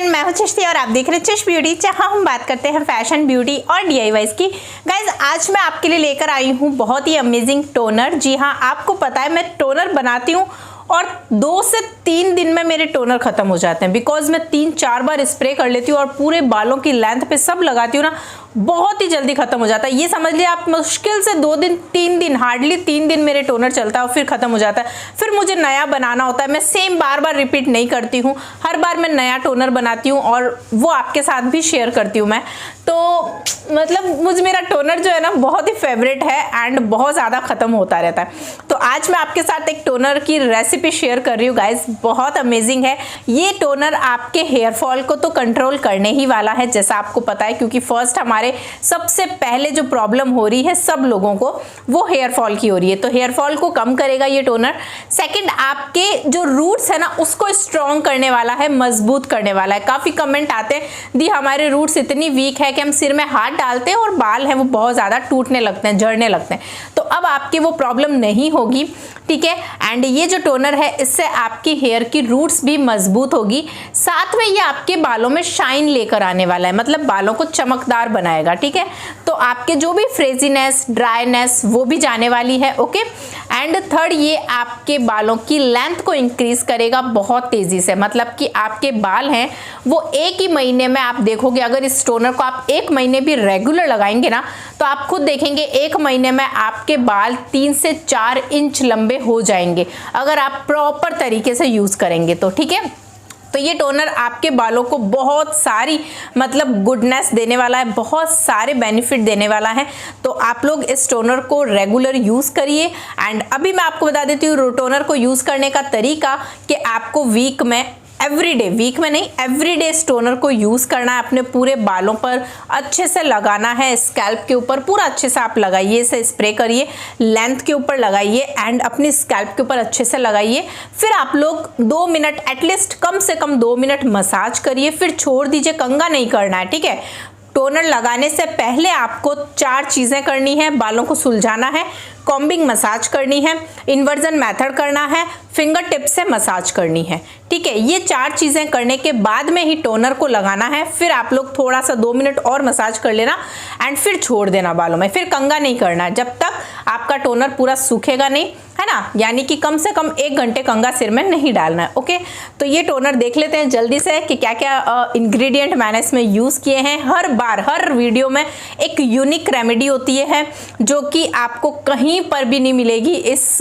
Everyone, मैं हूं चिश और आप देख रहे हैं चिश ब्यूटी, जहां हम बात करते हैं फैशन, ब्यूटी और डीआईवाईज की। गाइज, आज मैं आपके लिए लेकर आई हूं बहुत ही अमेजिंग टोनर। जी हां, आपको पता है मैं टोनर बनाती हूं और 2 से 3 दिन में मेरे टोनर खत्म हो जाते हैं, बिकॉज मैं 3-4 बार स्प्रे कर लेती हूँ और पूरे बालों की लेंथ पे सब लगाती हूँ ना, बहुत ही जल्दी खत्म हो जाता है। ये समझ लिया आप, मुश्किल से 2 दिन 3 दिन, हार्डली 3 दिन मेरे टोनर चलता है और फिर खत्म हो जाता है। फिर मुझे नया बनाना होता है। मैं सेम बार बार रिपीट नहीं करती हूँ, हर बार मैं नया टोनर बनाती हूँ और वो आपके साथ भी शेयर करती हूँ मैं। तो मतलब मेरा टोनर जो है ना बहुत ही फेवरेट है एंड बहुत ज़्यादा ख़त्म होता रहता है। तो आज मैं आपके साथ एक टोनर की रेसिपी शेयर कर रही हूँ गाइज, बहुत अमेजिंग है। ये टोनर आपके हेयर फॉल को तो कंट्रोल करने ही वाला है, जैसा आपको पता है, क्योंकि फर्स्ट हमारे सबसे पहले जो प्रॉब्लम हो रही है सब लोगों को, वो हेयर फॉल की हो रही है। तो हेयर फॉल को कम करेगा ये टोनर। सेकंड, आपके जो रूट्स है ना उसको स्ट्रॉन्ग करने वाला है, मजबूत करने वाला है। काफ़ी कमेंट आते हैं दी हमारे रूट्स इतनी वीक है कि हम सिर में हाथ डालते हैं और बाल हैं वो बहुत ज़्यादा टूटने लगते हैं, झड़ने लगते हैं। तो अब आपकी वो प्रॉब्लम नहीं होगी, ठीक है। एंड ये जो टोनर है इससे आपकी हेयर की रूट्स भी मजबूत होगी, साथ में ये आपके बालों में शाइन लेकर आने वाला है, मतलब बालों को चमकदार बनाएगा, ठीक है। तो आपके जो भी फ्रेजीनेस, ड्राईनेस वो भी जाने वाली है, ओके। एंड थर्ड, ये आपके बालों की लेंथ को इंक्रीज करेगा बहुत तेजी से, मतलब कि आपके बाल हैं वो एक ही महीने में, आप देखोगे अगर इस टोनर को आप 1 महीने भी रेगुलर लगाएंगे ना, तो आप खुद देखेंगे 1 महीने में आपके बाल 3 से 4 इंच लंबे हो जाएंगे, अगर आप प्रॉपर तरीके से यूज करेंगे तो, ठीक है। तो ये टोनर आपके बालों को बहुत सारी मतलब गुडनेस देने वाला है, बहुत सारे बेनिफिट देने वाला है। तो आप लोग इस टोनर को रेगुलर यूज़ करिए। एंड अभी मैं आपको बता देती हूँ टोनर को यूज़ करने का तरीका, कि आपको वीक में एवरीडे, वीक में नहीं एवरीडे इस टोनर को यूज़ करना है, अपने पूरे बालों पर अच्छे से लगाना है, स्कैल्प के ऊपर पूरा अच्छे से आप लगाइए, इसे स्प्रे करिए, लेंथ के ऊपर लगाइए एंड अपनी स्कैल्प के ऊपर अच्छे से लगाइए। फिर आप लोग 2 मिनट एटलीस्ट, कम से कम 2 मिनट मसाज करिए, फिर छोड़ दीजिए, कंघा नहीं करना है, ठीक है। टोनर लगाने से पहले आपको 4 चीज़ें करनी है। बालों को सुलझाना है, कॉम्बिंग मसाज करनी है, इन्वर्जन मेथड करना है, फिंगर टिप से मसाज करनी है, ठीक है। ये 4 चीज़ें करने के बाद में ही टोनर को लगाना है। फिर आप लोग थोड़ा सा 2 मिनट और मसाज कर लेना एंड फिर छोड़ देना बालों में, फिर कंघा नहीं करना है जब तक आपका टोनर पूरा सूखेगा नहीं, है ना। यानी कि कम से कम 1 घंटे कंघा सिर में नहीं डालना है, ओके। तो ये टोनर देख लेते हैं जल्दी से कि क्या क्या इंग्रेडिएंट मैंने इसमें यूज़ किए हैं। हर बार हर वीडियो में एक यूनिक रेमेडी होती है जो कि आपको कहीं पर भी नहीं मिलेगी। इस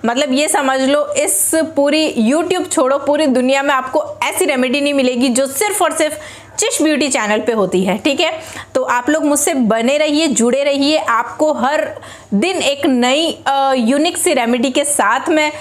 मतलब ये समझ लो, इस पूरी यूट्यूब छोड़ो, पूरी दुनिया में आपको ऐसी रेमेडी नहीं मिलेगी जो सिर्फ और सिर्फ चिश ब्यूटी चैनल पे होती है, ठीक है। तो आप लोग मुझसे बने रहिए, जुड़े रहिए, आपको हर दिन एक नई यूनिक सी रेमेडी के साथ में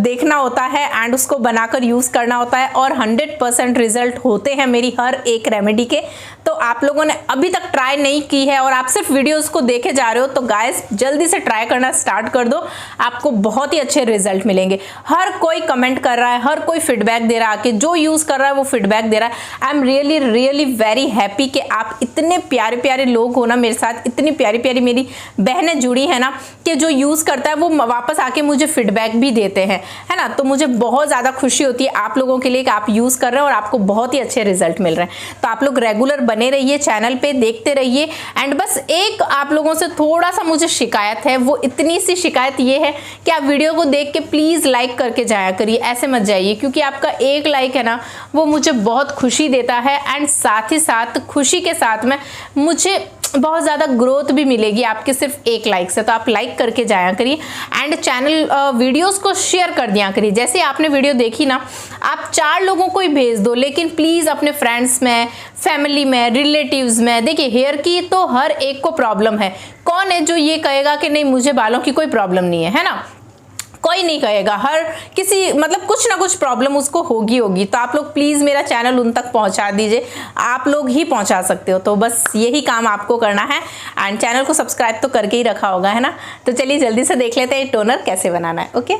देखना होता है एंड उसको बनाकर यूज़ करना होता है और 100% रिजल्ट होते हैं मेरी हर एक रेमेडी के। तो आप लोगों ने अभी तक ट्राई नहीं की है और आप सिर्फ वीडियोस को देखे जा रहे हो, तो गाइस जल्दी से ट्राई करना स्टार्ट कर दो, आपको बहुत ही अच्छे रिजल्ट मिलेंगे। हर कोई कमेंट कर रहा है, हर कोई फीडबैक दे रहा है, कि जो यूज़ कर रहा है वो फीडबैक दे रहा है। I am really very happy कि आप इतने प्यारे प्यारे लोग हो ना मेरे साथ, इतनी प्यारी प्यारी मेरी बहनें जुड़ी है ना, कि जो यूज़ करता है वो वापस आके मुझे फीडबैक भी देते हैं, है ना। तो मुझे बहुत ज़्यादा खुशी होती है आप लोगों के लिए कि आप यूज़ कर रहे हैं और आपको बहुत ही अच्छे रिजल्ट मिल रहे हैं। तो आप लोग रेगुलर बने रहिए, चैनल पे देखते रहिए। एंड बस एक आप लोगों से थोड़ा सा मुझे शिकायत है, वो इतनी सी शिकायत ये है कि आप वीडियो को देख के प्लीज़ लाइक करके जाया करिए, ऐसे मत जाइए, क्योंकि आपका एक लाइक है ना वो मुझे बहुत खुशी देता है एंड साथ ही साथ खुशी के साथ में मुझे बहुत ज़्यादा ग्रोथ भी मिलेगी आपके सिर्फ एक लाइक से। तो आप लाइक करके जाया करिए एंड चैनल वीडियोस को शेयर कर दिया करिए। जैसे आपने वीडियो देखी ना, आप 4 लोगों को ही भेज दो, लेकिन प्लीज़ अपने फ्रेंड्स में, फैमिली में, रिलेटिव्स में। देखिए, हेयर की तो हर एक को प्रॉब्लम है, कौन है जो ये कहेगा कि नहीं मुझे बालों की कोई प्रॉब्लम नहीं है ना, कोई नहीं कहेगा। हर किसी मतलब कुछ ना कुछ प्रॉब्लम उसको होगी। तो आप लोग प्लीज़ मेरा चैनल उन तक पहुंचा दीजिए, आप लोग ही पहुंचा सकते हो। तो बस यही काम आपको करना है एंड चैनल को सब्सक्राइब तो करके ही रखा होगा, है ना। तो चलिए जल्दी से देख लेते हैं टोनर कैसे बनाना है, ओके।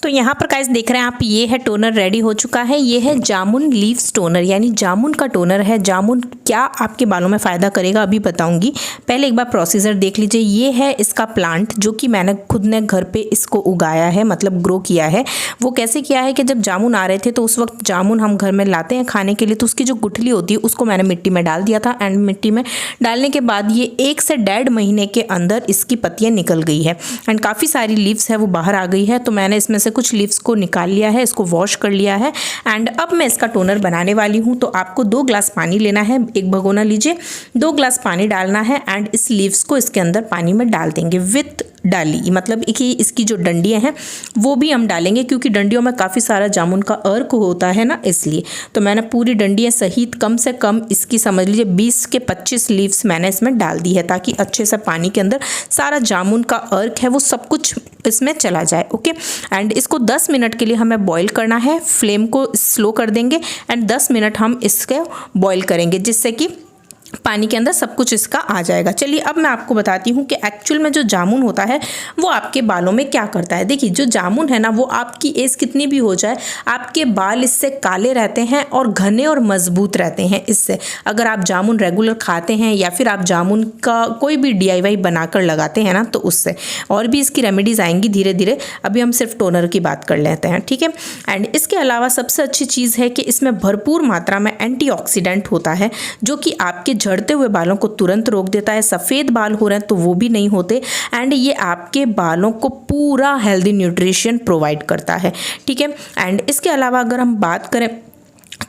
तो यहाँ पर गाइस देख रहे हैं आप, ये है टोनर रेडी हो चुका है। ये है जामुन लीव्स टोनर, यानी जामुन का टोनर है। जामुन क्या आपके बालों में फ़ायदा करेगा अभी बताऊंगी। पहले एक बार प्रोसीजर देख लीजिए। ये है इसका प्लांट जो कि मैंने खुद ने घर पे इसको उगाया है, मतलब ग्रो किया है। वो कैसे किया है कि जब जामुन आ रहे थे तो उस वक्त जामुन हम घर में लाते हैं खाने के लिए, तो उसकी जो गुठली होती है उसको मैंने मिट्टी में डाल दिया था। एंड मिट्टी में डालने के बाद ये 1 से 1.5 महीने के अंदर इसकी पत्तियाँ निकल गई है एंड काफ़ी सारी लीव्स है वो बाहर आ गई है। तो मैंने इसमें से कुछ लीव्स को निकाल लिया है, इसको वॉश कर लिया है एंड अब मैं इसका टोनर बनाने वाली हूँ। तो आपको 2 ग्लास पानी लेना है, एक भगोना लीजिए, 2 ग्लास पानी डालना है एंड इस लीव्स को इसके अंदर पानी में डाल देंगे विथ डाली, मतलब कि इसकी जो डंडियाँ हैं वो भी हम डालेंगे क्योंकि डंडियों में काफ़ी सारा जामुन का अर्क होता है ना, इसलिए। तो मैंने पूरी डंडियाँ सहित कम से कम इसकी समझ लीजिए 20 के 25 लीव्स मैंने इसमें डाल दी है ताकि अच्छे से पानी के अंदर सारा जामुन का अर्क है वो सब कुछ इसमें चला जाए। ओके, एंड इसको 10 मिनट के लिए हमें बॉईल करना है। फ्लेम को स्लो कर देंगे एंड 10 मिनट हम इसको बॉईल करेंगे जिससे कि पानी के अंदर सब कुछ इसका आ जाएगा। चलिए अब मैं आपको बताती हूँ कि एक्चुअल में जो जामुन होता है वो आपके बालों में क्या करता है। देखिए जो जामुन है ना, वो आपकी एज कितनी भी हो जाए आपके बाल इससे काले रहते हैं और घने और मजबूत रहते हैं इससे। अगर आप जामुन रेगुलर खाते हैं या फिर आप जामुन का कोई भी DIY बनाकर लगाते हैं ना, तो उससे और भी इसकी रेमेडीज़ आएंगी धीरे धीरे। अभी हम सिर्फ टोनर की बात कर लेते हैं, ठीक है। एंड इसके अलावा सबसे अच्छी चीज़ है कि इसमें भरपूर मात्रा में एंटीऑक्सीडेंट होता है जो कि आपके झड़ते हुए बालों को तुरंत रोक देता है। सफ़ेद बाल हो रहे हैं तो वो भी नहीं होते एंड ये आपके बालों को पूरा हेल्दी न्यूट्रिशन प्रोवाइड करता है, ठीक है। एंड इसके अलावा अगर हम बात करें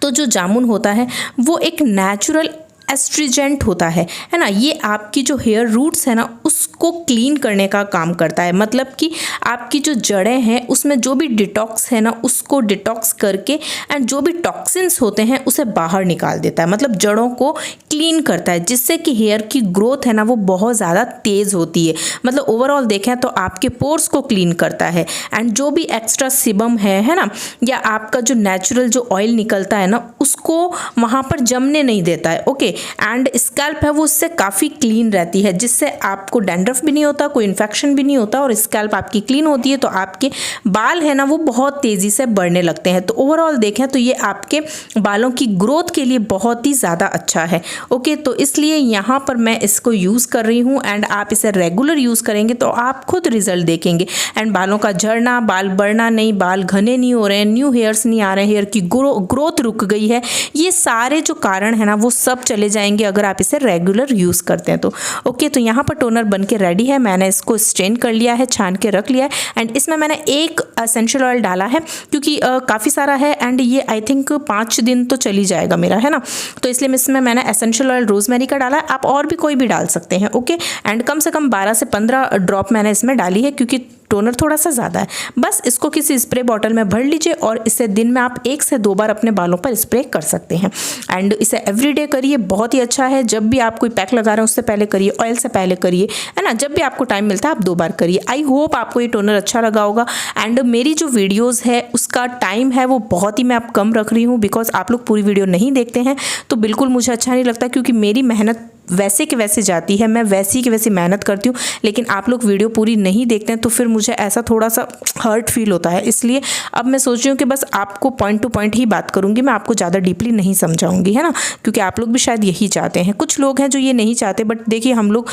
तो जो जामुन होता है वो एक नेचुरल एस्ट्रीजेंट होता है ना। ये आपकी जो हेयर रूट्स है ना उसको क्लीन करने का काम करता है, मतलब कि आपकी जो जड़ें हैं उसमें जो भी डिटॉक्स है ना उसको डिटॉक्स करके एंड जो भी टॉक्सिन्स होते हैं उसे बाहर निकाल देता है, मतलब जड़ों को क्लीन करता है जिससे कि हेयर की ग्रोथ है ना वो बहुत ज़्यादा तेज़ होती है। मतलब ओवरऑल देखें तो आपके पोर्स को क्लीन करता है एंड जो भी एक्स्ट्रा सिबम है ना, या आपका जो नेचुरल जो ऑयल निकलता है ना उसको वहाँ पर जमने नहीं देता है। ओके, एंड स्कैल्प है वो उससे काफ़ी क्लीन रहती है जिससे आपको डैंड्रफ भी नहीं होता, कोई इन्फेक्शन भी नहीं होता और स्कैल्प आपकी क्लीन होती है तो आपके बाल है ना वो बहुत तेज़ी से बढ़ने लगते हैं। तो ओवरऑल देखें तो ये आपके बालों की ग्रोथ के लिए बहुत ही ज़्यादा अच्छा है। ओके, तो इसलिए यहाँ पर मैं इसको यूज़ कर रही हूँ एंड आप इसे रेगुलर यूज़ करेंगे तो आप खुद रिजल्ट देखेंगे एंड बालों का झड़ना, बाल बढ़ना नहीं, बाल घने नहीं हो रहे हैं, न्यू हेयर्स नहीं आ रहे हैं, हेयर की ग्रोथ रुक गई है, ये सारे जो कारण है ना वो सब चले जाएंगे अगर आप इसे रेगुलर यूज़ करते हैं तो। ओके, तो यहाँ पर टोनर बन के रेडी है। मैंने इसको स्ट्रेन कर लिया है, छान के रख लिया है एंड इसमें मैंने एक एसेंशियल ऑयल डाला है क्योंकि काफ़ी सारा है एंड ये आई थिंक 5 दिन तो चली जाएगा मेरा, है ना। तो इसलिए इसमें मैंने एसेंशियल ऑयल रोजमेरी का डाला है, आप और भी कोई भी डाल सकते हैं। ओके, एंड कम से कम 12 से 15 ड्रॉप मैंने इसमें डाली है क्योंकि टोनर थोड़ा सा ज़्यादा है। बस इसको किसी स्प्रे बॉटल में भर लीजिए और इसे दिन में आप 1 से 2 बार अपने बालों पर स्प्रे कर सकते हैं एंड इसे एवरीडे करिए, बहुत ही अच्छा है। जब भी आप कोई पैक लगा रहे हैं उससे पहले करिए, ऑयल से पहले करिए, है ना। जब भी आपको टाइम मिलता है आप 2 बार करिए। आई होप आपको ये टोनर अच्छा लगा होगा एंड मेरी जो वीडियोज़ है उसका टाइम है वो बहुत ही मैं अब कम रख रही हूँ बिकॉज आप लोग पूरी वीडियो नहीं देखते हैं तो बिल्कुल मुझे अच्छा नहीं लगता क्योंकि मेरी मेहनत वैसे के वैसे जाती है, मैं वैसी की वैसी मेहनत करती हूँ लेकिन आप लोग वीडियो पूरी नहीं देखते हैं तो फिर मुझे ऐसा थोड़ा सा हर्ट फील होता है। इसलिए अब मैं सोच रही हूँ कि बस आपको पॉइंट टू पॉइंट ही बात करूँगी, मैं आपको ज़्यादा डीपली नहीं समझाऊंगी, है ना, क्योंकि आप लोग भी शायद यही चाहते हैं। कुछ लोग हैं जो ये नहीं चाहते बट देखिए हम लोग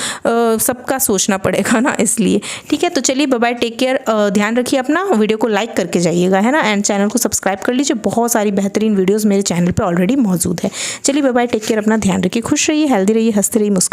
सबका सोचना पड़ेगा ना, इसलिए। ठीक है, तो चलिए बाय बाय, टेक केयर, ध्यान रखिए अपना, वीडियो को लाइक करके जाइएगा, है ना, एंड चैनल को सब्सक्राइब कर लीजिए। बहुत सारी बेहतरीन वीडियोज़ मेरे चैनल पर ऑलरेडी मौजूद है। चलिए बाय बाय, टेक केयर, अपना ध्यान रखिए, खुश रहिए, हेल्दी रहिए, हंसते रहिए, मुस्कुराइए।